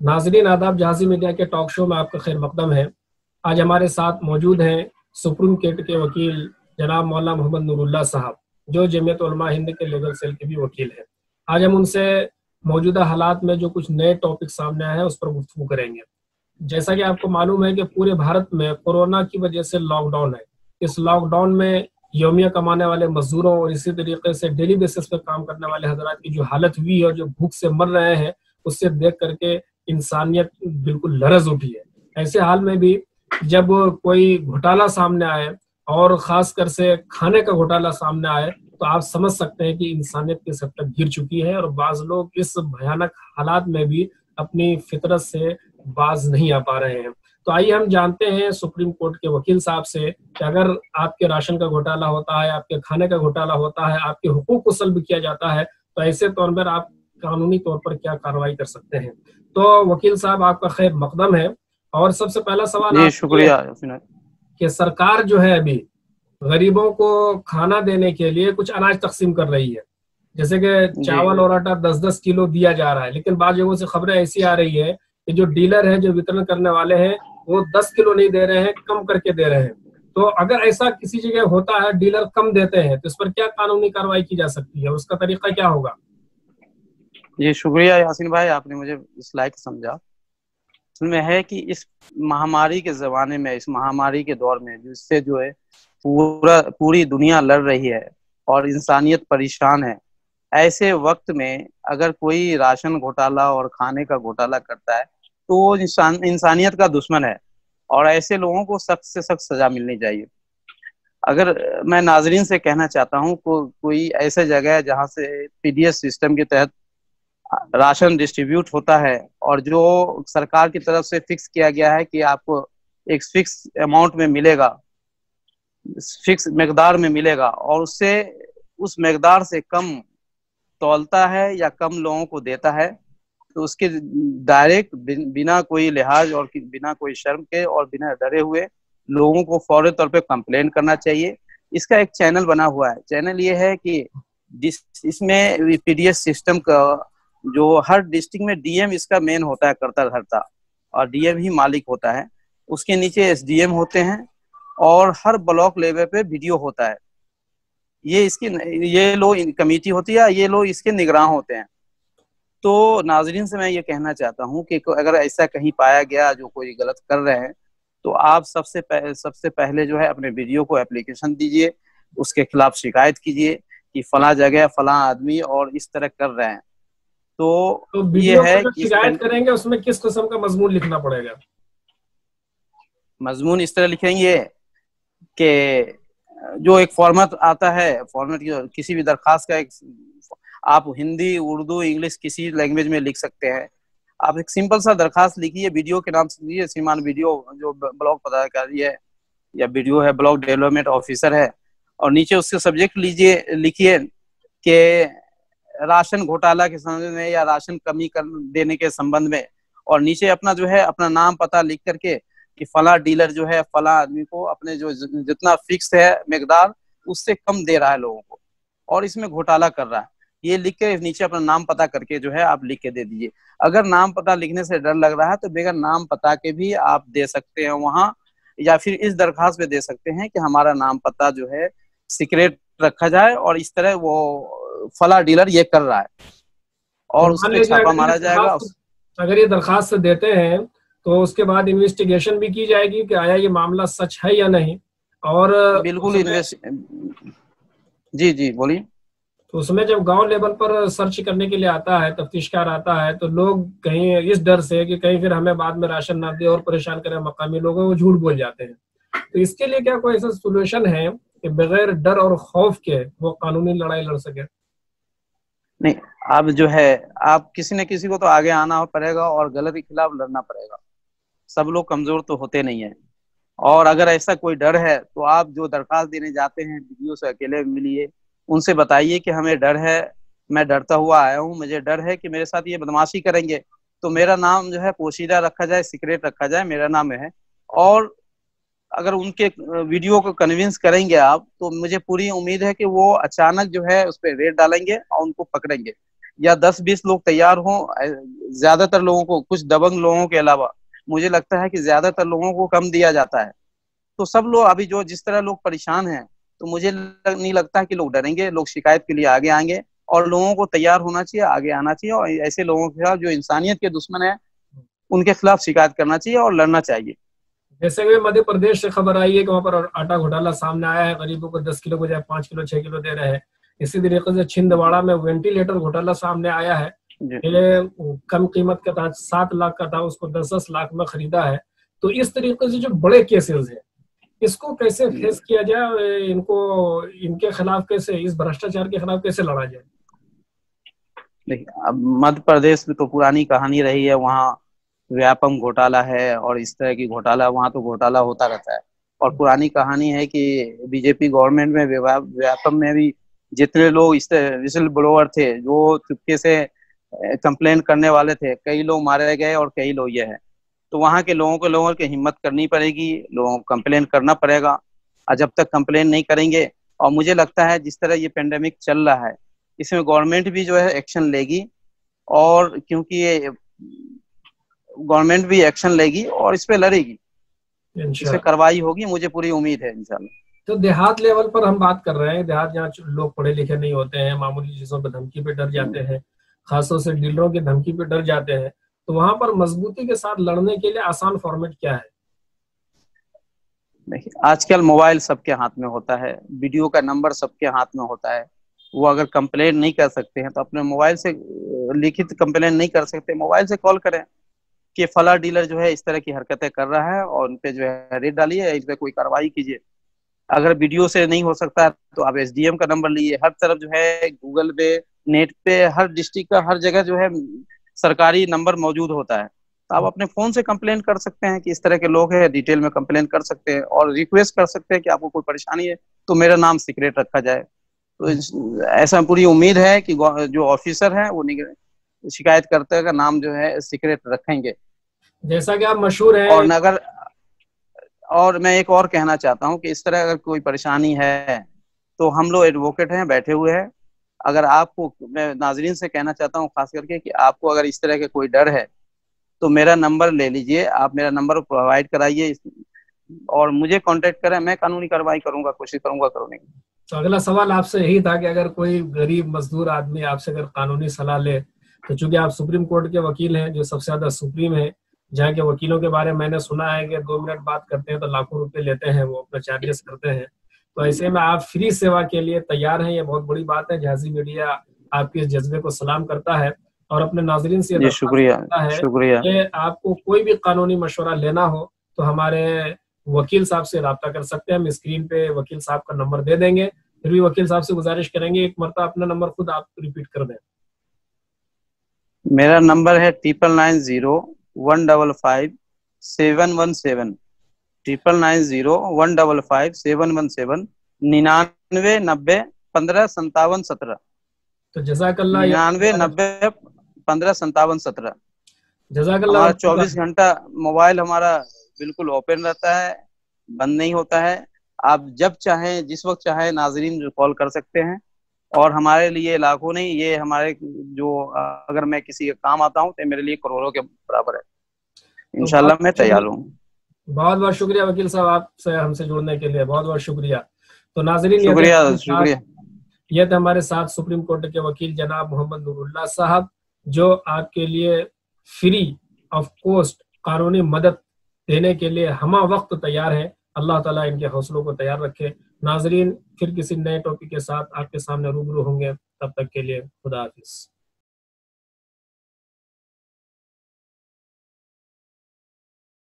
नाजरीन आदाब, जहाज़ी मीडिया के टॉक शो में आपका खैर मकदम है। आज हमारे साथ मौजूद हैं सुप्रीम कोर्ट के वकील जनाब मौलाना मोहम्मद नूरुल्लाह साहब, जो जमीयत उलमा हिंद के लीगल सेल के भी वकील हैं। आज हम उनसे मौजूदा हालात में जो कुछ नए टॉपिक सामने आए हैं उस पर गुफ्तगू करेंगे। जैसा कि आपको मालूम है कि पूरे भारत में कोरोना की वजह से लॉकडाउन है। इस लॉकडाउन में यौमिया कमाने वाले मजदूरों और इसी तरीके से डेली बेसिस पे काम करने वाले हजरात की जो हालत हुई है और जो भूख से मर रहे हैं, उससे देख करके इंसानियत बिल्कुल लरज उठी है। ऐसे हाल में भी जब कोई घोटाला सामने आए और खासकर से खाने का घोटाला सामने आए, तो आप समझ सकते हैं कि इंसानियत किस हद तक गिर चुकी है और बाज लोग इस भयानक हालात में भी अपनी फितरत से बाज नहीं आ पा रहे हैं। तो आइए हम जानते हैं सुप्रीम कोर्ट के वकील साहब से कि अगर आपके राशन का घोटाला होता है, आपके खाने का घोटाला होता है, आपके हुकूक को सल्ब किया जाता है, तो ऐसे तौर पर आप कानूनी तौर पर क्या कार्रवाई कर सकते हैं। तो वकील साहब, आपका खैर मकदम है। और सबसे पहला सवाल जी आपसे ये शुक्रिया। है कि सरकार जो है अभी गरीबों को खाना देने के लिए कुछ अनाज तकसीम कर रही है, जैसे कि जी चावल और आटा 10-10 किलो दिया जा रहा है, लेकिन बाद जगहों से खबरें ऐसी आ रही है कि जो डीलर है, जो वितरण करने वाले हैं, वो 10 किलो नहीं दे रहे हैं, कम करके दे रहे हैं। तो अगर ऐसा किसी जगह होता है, डीलर कम देते हैं, तो इस पर क्या कानूनी कार्रवाई की जा सकती है, उसका तरीका क्या होगा। जी शुक्रिया यासीन भाई, आपने मुझे इस लायक समझा। इसमें है कि इस महामारी के जमाने में, इस महामारी के दौर में जिससे जो है पूरी दुनिया लड़ रही है और इंसानियत परेशान है, ऐसे वक्त में अगर कोई राशन घोटाला और खाने का घोटाला करता है तो वो इंसानियत का दुश्मन है और ऐसे लोगों को सख्त से सख्त सजा मिलनी चाहिए। अगर मैं नाजरीन से कहना चाहता हूँ कोई ऐसा जगह है जहाँ से पीडीएस सिस्टम के तहत राशन डिस्ट्रीब्यूट होता है और जो सरकार की तरफ से फिक्स किया गया है कि आपको एक फिक्स अमाउंट में मिलेगा, फिक्स मकदार में मिलेगा, और उससे उस मकदार से कम तौलता है या कम लोगों को देता है, तो उसके डायरेक्ट बिना कोई लिहाज और बिना कोई शर्म के और बिना डरे हुए लोगों को फौरी तौर पे कंप्लेन करना चाहिए। इसका एक चैनल बना हुआ है। चैनल ये है कि इसमें पीडीएस सिस्टम का जो हर डिस्ट्रिक्ट में डीएम इसका मेन होता है, करता धरता, और डीएम ही मालिक होता है। उसके नीचे एसडीएम होते हैं और हर ब्लॉक लेवल पे वीडियो होता है। ये लोग कमेटी होती है, ये लोग इसके निगरान होते हैं। तो नाजरीन से मैं ये कहना चाहता हूँ कि अगर ऐसा कहीं पाया गया जो कोई गलत कर रहे हैं, तो आप सबसे पहले जो है अपने वीडियो को एप्लीकेशन दीजिए, उसके खिलाफ शिकायत कीजिए कि फला जगह फला आदमी और इस तरह कर रहे हैं। तो तो ये वीडियो पर है जो कि शिकायत करेंगे उसमें किस किस्म का मजमून लिखना पड़ेगा। मजमून इस तरह लिखेंगे कि जो एक फॉर्मेट आता है, फॉर्मेट किसी भी दरखास्त का एक, आप हिंदी उर्दू इंग्लिश किसी लैंग्वेज में लिख सकते हैं। आप एक सिंपल सा दरखास्त लिखिए, वीडियो के नाम से लीजिए, श्रीमान वीडियो जो ब्लॉक पदाधिकारी है या वीडियो है ब्लॉक डेवलपमेंट ऑफिसर है, और नीचे उसके सब्जेक्ट लिखिए कि राशन घोटाला के संबंध में या राशन कमी कर देने के संबंध में, और नीचे अपना जो है अपना नाम पता लिख करके कि फला डीलर जो है फला आदमी को अपने जो जितना फिक्स है मकदार उससे कम दे रहा है लोगों को और इसमें घोटाला कर रहा है, ये लिख के नीचे अपना नाम पता करके जो है आप लिख के दे दीजिए। अगर नाम पता लिखने से डर लग रहा है तो बगैर नाम पता के भी आप दे सकते हैं वहां, या फिर इस दरखास्त में दे सकते हैं कि हमारा नाम पता जो है सीक्रेट रखा जाए और इस तरह वो फला डीलर ये कर रहा है, तो और उस मान पर लीजिए छापा मारा जाएगा। अगर ये दरखास्त देते हैं तो उसके बाद इन्वेस्टिगेशन भी की जाएगी कि आया ये मामला सच है या नहीं। और बिल्कुल उसमें जी जी बोलिए। तो उसमें जब गांव लेवल पर सर्च करने के लिए आता है, तफ्तीशकार आता है, तो लोग कहीं इस डर से कि कहीं फिर हमें बाद में राशन ना दे और परेशान करें मकामी लोगों, वो झूठ बोल जाते हैं। तो इसके लिए क्या कोई ऐसा सोल्यूशन है कि बगैर डर और खौफ के वो कानूनी लड़ाई लड़ सके। नहीं, अब जो है आप किसी न किसी को तो आगे आना पड़ेगा और गलत के खिलाफ लड़ना पड़ेगा। सब लोग कमजोर तो होते नहीं है, और अगर ऐसा कोई डर है तो आप जो दरखास्त देने जाते हैं वीडियो से अकेले मिलिए, उनसे बताइए कि हमें डर है, मैं डरता हुआ आया हूँ, मुझे डर है कि मेरे साथ ये बदमाशी करेंगे, तो मेरा नाम जो है पोशीदा रखा जाए, सीक्रेट रखा जाए, मेरा नाम है। और अगर उनके वीडियो को कन्विंस करेंगे आप, तो मुझे पूरी उम्मीद है कि वो अचानक जो है उस पर रेड डालेंगे और उनको पकड़ेंगे। या 10-20 लोग तैयार हों, ज्यादातर लोगों को, कुछ दबंग लोगों के अलावा मुझे लगता है कि ज्यादातर लोगों को कम दिया जाता है। तो सब लोग अभी जो जिस तरह लोग परेशान हैं, तो मुझे नहीं लगता कि लोग डरेंगे, लोग शिकायत के लिए आगे आएंगे। और लोगों को तैयार होना चाहिए, आगे आना चाहिए, और ऐसे लोगों के खिलाफ जो इंसानियत के दुश्मन है उनके खिलाफ शिकायत करना चाहिए और लड़ना चाहिए। जैसे कि मध्य प्रदेश से खबर आई है कि वहाँ पर आटा घोटाला सामने आया है, गरीबों को 10 किलो बजाय 5 किलो 6 किलो दे रहे हैं। इसी तरीके से छिंदवाड़ा में वेंटिलेटर घोटाला सामने आया है, कम कीमत का था, 7 लाख का था, उसको 10-10 लाख में खरीदा है। तो इस तरीके से जो बड़े केसेस हैं, इसको कैसे फेस किया जाए, इनको इनके खिलाफ कैसे, इस भ्रष्टाचार के खिलाफ कैसे लड़ा जाए? देखिए, अब मध्य प्रदेश में तो पुरानी कहानी रही है, वहाँ व्यापम घोटाला है और इस तरह की घोटाला, वहाँ तो घोटाला होता रहता है। और पुरानी कहानी है कि बीजेपी गवर्नमेंट में व्यापम में भी जितने लोग इस विसिल ब्लोअर थे, जो चुपके से कंप्लेंट करने वाले थे, कई लोग मारे गए और कई लोग ये है। तो वहाँ के लोगों की हिम्मत करनी पड़ेगी, लोगों को कंप्लेन करना पड़ेगा। और जब तक कंप्लेन नहीं करेंगे, और मुझे लगता है जिस तरह ये पेंडेमिक चल रहा है, इसमें गवर्नमेंट भी जो है एक्शन लेगी, और क्योंकि ये गवर्नमेंट भी एक्शन लेगी और इस पे लड़ेगी, इस पे कार्रवाई होगी, मुझे पूरी उम्मीद है इंशाल्लाह। तो देहात लेवल पर हम बात कर रहे हैं, देहात जहाँ लोग पढ़े लिखे नहीं होते हैं, मामूली चीजों पर धमकी पे डर जाते हैं, खासतौर से डीलरों की धमकी पे डर जाते हैं, तो वहां पर मजबूती के साथ लड़ने के लिए आसान फॉर्मेट क्या है? देखिए, आजकल मोबाइल सबके हाथ में होता है, वीडियो का नंबर सबके हाथ में होता है। वो अगर कंप्लेन नहीं कर सकते हैं तो अपने मोबाइल से, लिखित कंप्लेन नहीं कर सकते, मोबाइल से कॉल करें कि फला डीलर जो है इस तरह की हरकतें कर रहा है और उन पे जो है रेड डालिए, इस पे कोई कार्रवाई कीजिए। अगर वीडियो से नहीं हो सकता है तो आप एसडीएम का नंबर लीजिए। हर तरफ जो है गूगल पे, नेट पे, हर डिस्ट्रिक्ट का हर जगह जो है सरकारी नंबर मौजूद होता है। तो आप अपने फोन से कंप्लेन कर सकते हैं कि इस तरह के लोग हैं, डिटेल में कंप्लेन कर सकते हैं और रिक्वेस्ट कर सकते हैं कि आपको कोई परेशानी है तो मेरा नाम सीक्रेट रखा जाए। तो ऐसा पूरी उम्मीद है कि जो ऑफिसर हैं वो शिकायत करते का नाम जो है सीक्रेट रखेंगे। जैसा कि आप मशहूर हैं। और मैं एक और कहना चाहता हूँ कि इस तरह अगर कोई परेशानी है तो हम लोग एडवोकेट हैं, बैठे हुए हैं। अगर आपको, मैं नाजरीन से कहना चाहता हूँ खास करके कि आपको अगर इस तरह के कोई डर है तो मेरा नंबर ले लीजिए, आप मेरा नंबर प्रोवाइड कराइए और मुझे कांटेक्ट करें, मैं कानूनी कार्रवाई करूंगा, कोशिश करूंगा करने की। तो अगला सवाल आपसे यही था कि अगर कोई गरीब मजदूर आदमी आपसे अगर कानूनी सलाह ले, तो चूंकि आप सुप्रीम कोर्ट के वकील हैं, जो सबसे ज्यादा सुप्रीम है, जहाँ के वकीलों के बारे में मैंने सुना है कि 2 मिनट बात करते हैं तो लाखों रुपए लेते हैं, वो अपना चार्जेस करते हैं। तो ऐसे में आप फ्री सेवा के लिए तैयार हैं, ये बहुत बड़ी बात है। जहाजी मीडिया आपके इस जज्बे को सलाम करता है और अपने नाजरीन से शुक्रिया कि आपको कोई भी कानूनी मशवरा लेना हो तो हमारे वकील साहब से राब्ता कर सकते हैं। हम स्क्रीन पे वकील साहब का नंबर दे देंगे, फिर भी वकील साहब से गुजारिश करेंगे एक मरतबा अपना नंबर खुद आप रिपीट कर दें। मेरा नंबर है 9990155717, 9990155717, 9990155717। तो जज़ाकल्लाह। 9990155717। जज़ाकल्लाह। हमारा 24 घंटा मोबाइल हमारा बिल्कुल ओपन रहता है, बंद नहीं होता है। आप जब चाहें, जिस वक्त चाहें नाजरीन कॉल कर सकते हैं। और हमारे लिए लाखों नहीं, ये हमारे जो, अगर मैं किसी के काम आता हूँ तो मेरे लिए करोड़ों के बराबर है। इंशाल्लाह मैं तैयार हूँ। बहुत बहुत शुक्रिया वकील साहब, आपसे हमसे जुड़ने के लिए बहुत बहुत शुक्रिया। तो नाजरीन, शुक्रिया। ये थे हमारे साथ सुप्रीम कोर्ट के वकील जनाब मोहम्मद नूरुल्लाह साहब, जो आपके लिए फ्री ऑफ कॉस्ट कानूनी मदद देने के लिए हमा वक्त तैयार है। अल्लाह ताला इनके हौसलों को तैयार रखे। नाजरीन, फिर किसी नए टॉपिक के साथ आपके सामने रूबरू होंगे, तब तक के लिए खुदा हाफिज।